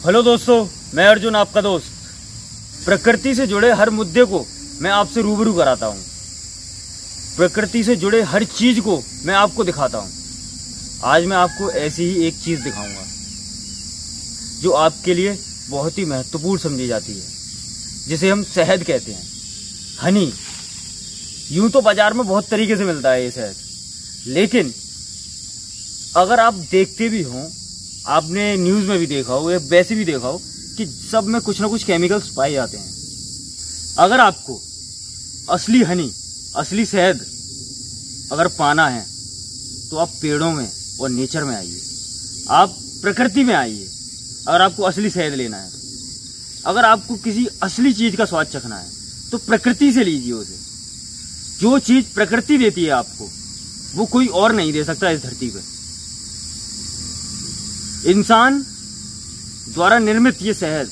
Hello दोस्तों, मैं अर्जुन आपका दोस्त। प्रकृति से जुड़े हर मुद्दे को मैं आपसे रूबरू कराता हूँ। प्रकृति से जुड़े हर चीज को मैं आपको दिखाता हूँ। आज मैं आपको ऐसी ही एक चीज दिखाऊंगा जो आपके लिए बहुत ही महत्वपूर्ण समझी जाती है, जिसे हम शहद कहते हैं, हनी। यूं तो बाजार में बहुत तरीके से मिलता है ये शहद, लेकिन अगर आप देखते भी हों, आपने न्यूज में भी देखा हो या वैसे भी देखा हो कि सब में कुछ ना कुछ केमिकल्स पाए जाते हैं। अगर आपको असली हनी, असली शहद अगर पाना है तो आप पेड़ों में और नेचर में आइए, आप प्रकृति में आइए। अगर आपको असली शहद लेना है, अगर आपको किसी असली चीज का स्वाद चखना है तो प्रकृति से लीजिए उसे। जो चीज प्रकृति देती है आपको, वो कोई और नहीं दे सकता इस धरती पर। इंसान द्वारा निर्मित ये शहद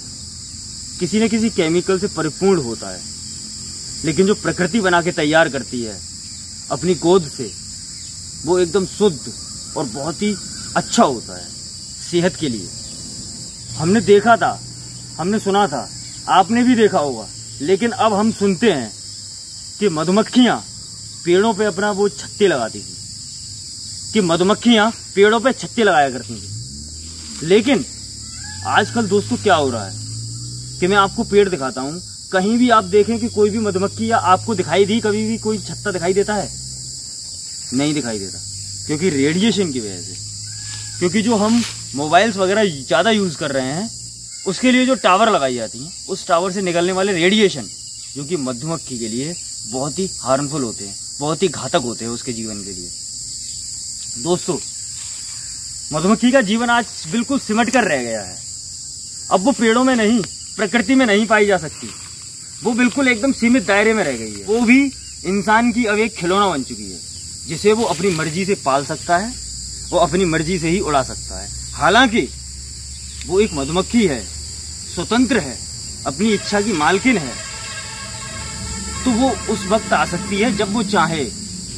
किसी न किसी केमिकल से परिपूर्ण होता है, लेकिन जो प्रकृति बना के तैयार करती है अपनी गोद से, वो एकदम शुद्ध और बहुत ही अच्छा होता है सेहत के लिए। हमने देखा था, हमने सुना था, आपने भी देखा होगा, लेकिन अब हम सुनते हैं कि मधुमक्खियां पेड़ों पे अपना वो छत्ते लगाती थी, कि मधुमक्खियां पेड़ों पे छत्ते लगाया करती थी। लेकिन आजकल दोस्तों क्या हो रहा है कि मैं आपको पेड़ दिखाता हूं, कहीं भी आप देखें कि कोई भी मधुमक्खी या आपको दिखाई दी कभी भी कोई छत्ता दिखाई देता है? नहीं दिखाई देता, क्योंकि रेडिएशन की वजह से। क्योंकि जो हम मोबाइल्स वगैरह ज्यादा यूज कर रहे हैं, उसके लिए जो टावर लगाई जाती हैं, उस टावर से निकलने वाले रेडिएशन, जो कि मधुमक्खी के लिए बहुत ही हार्मफुल होते हैं, बहुत ही घातक होते हैं उसके जीवन के लिए। दोस्तों, मधुमक्खी का जीवन आज बिल्कुल सिमट कर रह गया है। अब वो पेड़ों में नहीं, प्रकृति में नहीं पाई जा सकती। वो बिल्कुल एकदम सीमित दायरे में रह गई है। वो भी इंसान की अब एक खिलौना बन चुकी है, जिसे वो अपनी मर्जी से पाल सकता है, वो अपनी मर्जी से ही उड़ा सकता है। हालांकि वो एक मधुमक्खी है, स्वतंत्र है, अपनी इच्छा की मालकिन है, तो वो उस वक्त आ सकती है जब वो चाहे।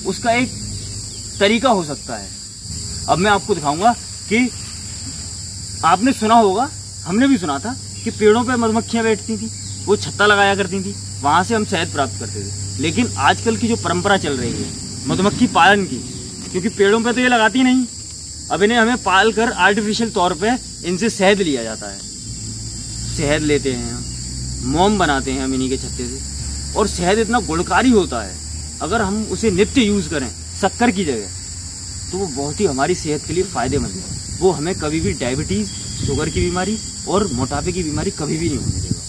उसका एक तरीका हो सकता है। अब मैं आपको दिखाऊंगा कि आपने सुना होगा, हमने भी सुना था कि पेड़ों पे मधुमक्खियां बैठती थी, वो छत्ता लगाया करती थी, वहां से हम शहद प्राप्त करते थे। लेकिन आजकल की जो परंपरा चल रही है मधुमक्खी पालन की, क्योंकि पेड़ों पे तो ये लगाती नहीं, अब इन्हें हमें पाल कर आर्टिफिशियल तौर पे इनसे शहद लिया जाता है। शहद लेते हैं हम, मोम बनाते हैं हम इन्हीं के छत्ते से, और शहद इतना गुणकारी होता है, अगर हम उसे नित्य यूज करें शक्कर की जगह, तो वो बहुत ही हमारी सेहत के लिए फायदेमंद है। वो हमें कभी भी डायबिटीज, शुगर की बीमारी और मोटापे की बीमारी कभी भी नहीं होने देगा।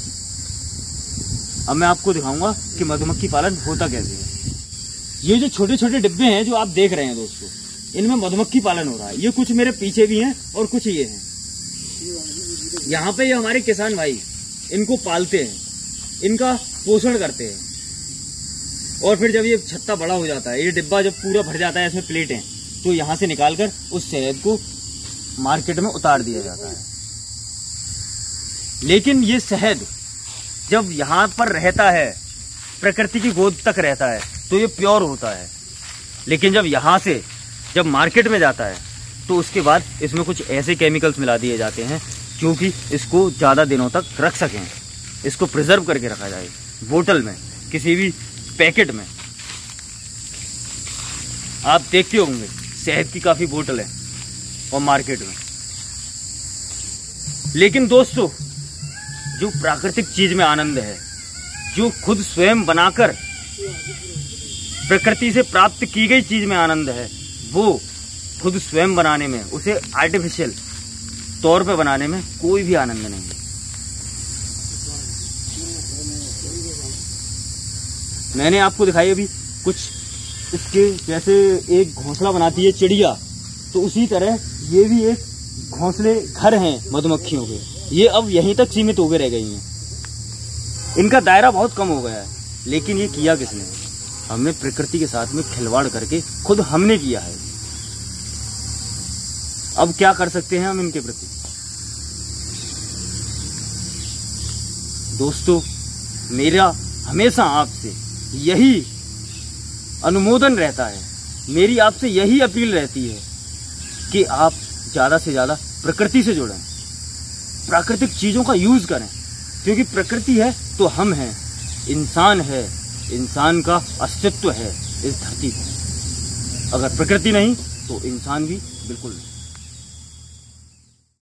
अब मैं आपको दिखाऊंगा कि मधुमक्खी पालन होता कैसे है। ये जो छोटे छोटे डिब्बे हैं जो आप देख रहे हैं दोस्तों, इनमें मधुमक्खी पालन हो रहा है। ये कुछ मेरे पीछे भी हैं और कुछ ये हैं। यहाँ पे ये हमारे किसान भाई इनको पालते हैं, इनका पोषण करते हैं, और फिर जब ये छत्ता बड़ा हो जाता है, ये डिब्बा जब पूरा भर जाता है, इसमें प्लेटें, तो यहाँ से निकालकर उस शहद को मार्केट में उतार दिया जाता है। लेकिन ये शहद जब यहाँ पर रहता है, प्रकृति की गोद तक रहता है, तो ये प्योर होता है। लेकिन जब यहाँ से जब मार्केट में जाता है, तो उसके बाद इसमें कुछ ऐसे केमिकल्स मिला दिए जाते हैं जो कि इसको ज़्यादा दिनों तक रख सकें, इसको प्रिजर्व करके रखा जाए, बोतल में, किसी भी पैकेट में। आप देखते होंगे शहद की काफ़ी बोतल है और मार्केट में। लेकिन दोस्तों, जो प्राकृतिक चीज में आनंद है, जो खुद स्वयं बनाकर प्रकृति से प्राप्त की गई चीज में आनंद है, वो खुद स्वयं बनाने में, उसे आर्टिफिशियल तौर पे बनाने में कोई भी आनंद नहीं है। मैंने आपको दिखाई अभी कुछ इसके जैसे एक घोंसला बनाती है चिड़िया, तो उसी तरह ये भी एक घोंसले घर हैं मधुमक्खियों के। ये अब यहीं तक सीमित हो गए रह गई हैं, इनका दायरा बहुत कम हो गया है। लेकिन ये किया किसने? हमने प्रकृति के साथ में खिलवाड़ करके खुद हमने किया है। अब क्या कर सकते हैं हम इनके प्रति? दोस्तों, मेरा हमेशा आपसे यही अनुमोदन रहता है, मेरी आपसे यही अपील रहती है कि आप ज्यादा से ज्यादा प्रकृति से जुड़ें, प्राकृतिक चीजों का यूज करें, क्योंकि प्रकृति है तो हम हैं, इंसान है, इंसान का अस्तित्व है इस धरती पर। अगर प्रकृति नहीं तो इंसान भी बिल्कुल नहीं।